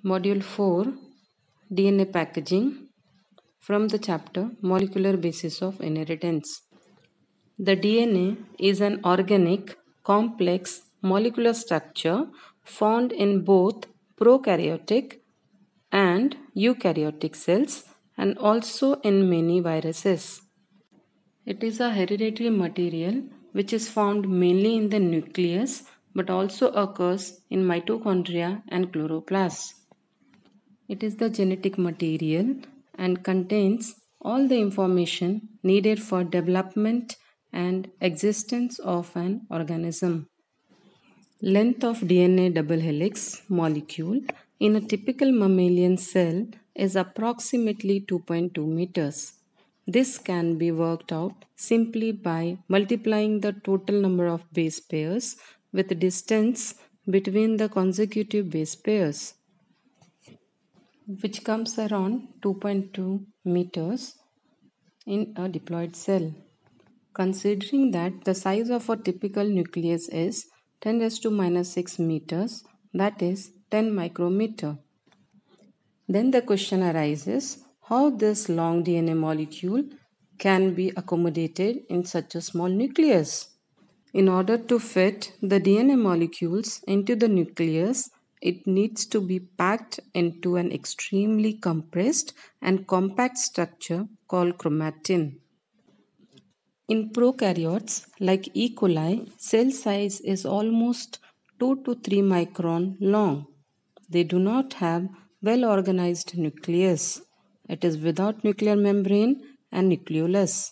Module 4 DNA Packaging from the chapter Molecular Basis of Inheritance. The DNA is an organic, complex molecular structure found in both prokaryotic and eukaryotic cells and also in many viruses. It is a hereditary material which is found mainly in the nucleus but also occurs in mitochondria and chloroplasts. It is the genetic material and contains all the information needed for development and existence of an organism. Length of DNA double helix molecule in a typical mammalian cell is approximately 2.2 meters. This can be worked out simply by multiplying the total number of base pairs with the distance between the consecutive base pairs, which comes around 2.2 meters in a diploid cell. Considering that the size of a typical nucleus is 10 raised to minus 6 meters, that is 10 micrometer. Then the question arises how this long DNA molecule can be accommodated in such a small nucleus. In order to fit the DNA molecules into the nucleus, it needs to be packed into an extremely compressed and compact structure called chromatin. In prokaryotes like E. coli, cell size is almost 2 to 3 micron long. They do not have well organized nucleus. It is without nuclear membrane and nucleolus.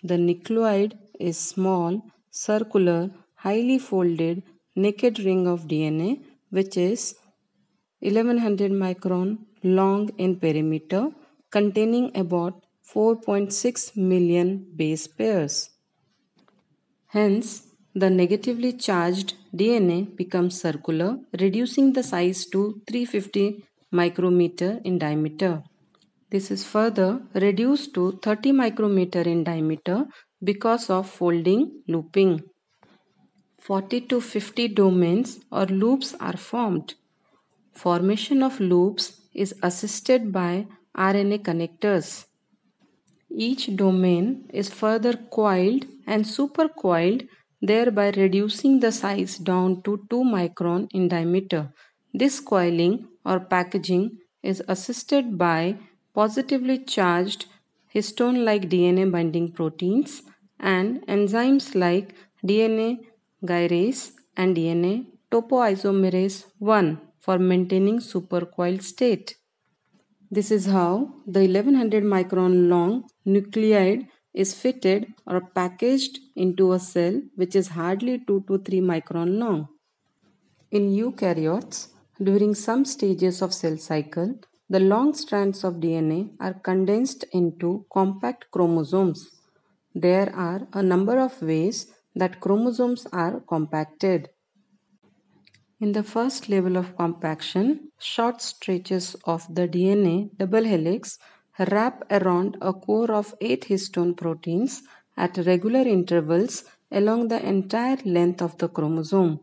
The nucleoid is small, circular, highly folded, naked ring of DNA which is 1100 micron long in perimeter, containing about 4.6 million base pairs. Hence, the negatively charged DNA becomes circular, reducing the size to 350 micrometer in diameter. This is further reduced to 30 micrometer in diameter because of folding looping. 40 to 50 domains or loops are formed. Formation of loops is assisted by RNA connectors. Each domain is further coiled and supercoiled, thereby reducing the size down to 2 micron in diameter. This coiling or packaging is assisted by positively charged histone-like DNA binding proteins and enzymes like DNA gyrase and DNA topoisomerase 1 for maintaining supercoiled state. This is how the 1100 micron long nucleide is fitted or packaged into a cell which is hardly 2 to 3 micron long. In eukaryotes, during some stages of cell cycle, the long strands of DNA are condensed into compact chromosomes. There are a number of ways that chromosomes are compacted. In the first level of compaction, short stretches of the DNA double helix wrap around a core of 8 histone proteins at regular intervals along the entire length of the chromosome.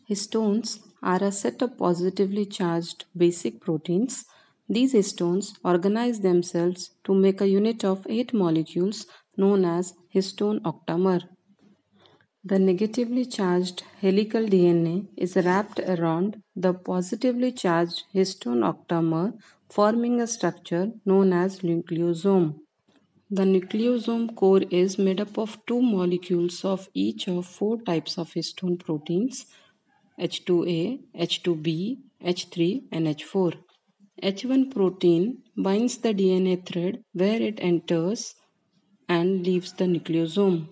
Histones are a set of positively charged basic proteins. These histones organize themselves to make a unit of 8 molecules known as histone octamer. The negatively charged helical DNA is wrapped around the positively charged histone octamer, forming a structure known as nucleosome. The nucleosome core is made up of two molecules of each of four types of histone proteins: H2A, H2B, H3, and H4. H1 protein binds the DNA thread where it enters and leaves the nucleosome.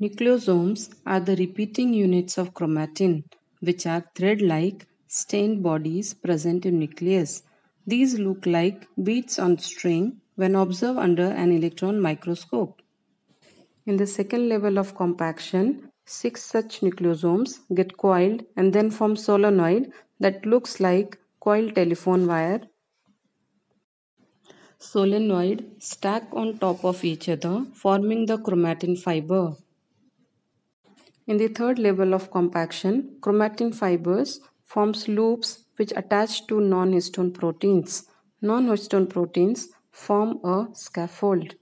Nucleosomes are the repeating units of chromatin, which are thread-like stained bodies present in nucleus. These look like beads on string when observed under an electron microscope. In the second level of compaction, 6 such nucleosomes get coiled and then form solenoid that looks like coiled telephone wire. Solenoid stack on top of each other, forming the chromatin fiber. In the third level of compaction, chromatin fibers forms loops which attach to non-histone proteins. Non-histone proteins form a scaffold.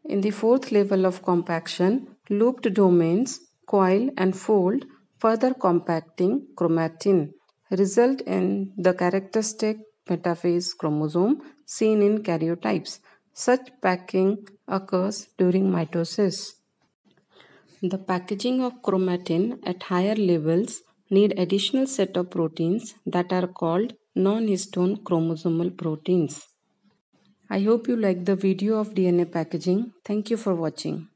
In the fourth level of compaction, looped domains coil and fold, further compacting chromatin, result in the characteristic metaphase chromosome seen in karyotypes. Such packing occurs during mitosis. The packaging of chromatin at higher levels need additional set of proteins that are called non-histone chromosomal proteins. I hope you like the video of DNA packaging. Thank you for watching.